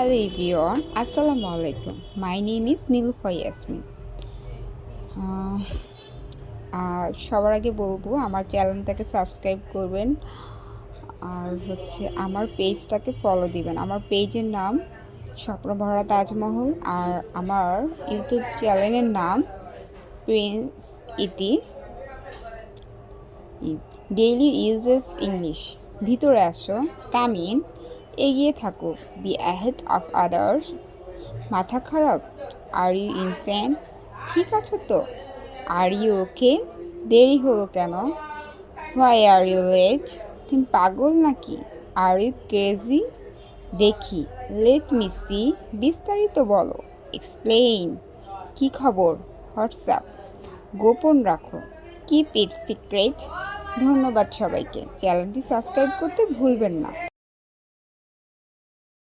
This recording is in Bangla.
Hello everyone, Assalamu alaikum. My name is Nilufar Yasmin. সবার আগে বলবো আমার চ্যানেলটাকে সাবস্ক্রাইব করবেন আর আমার পেজটাকে ফলো দিবেন। আমার পেজের নাম স্বপ্নভরা তাজমহল আর আমার ইউটিউব চ্যানেলের নাম প্রিন্স ইতি ডেইলি ইউজেস ইংলিশ। ভিতরে আসো, কাম ইন, এগিয়ে থাকো, বি অ্যাহেড অফ আদার্স। মাথা খারাপ? Are you insane? ঠিক আছো তো? Are you okay? দেরি হলো কেন? Why are you late? তুমি পাগল নাকি? Are you crazy? দেখি, লেট মি সি, বিস্তারিত বলো, এক্সপ্লেইন। কি খবর? হোয়াটসঅ্যাপ, গোপন রাখো, কিপ ইট সিক্রেট। ধন্যবাদ সবাইকে, চ্যানেলটি সাবস্ক্রাইব করতে ভুলবেন না।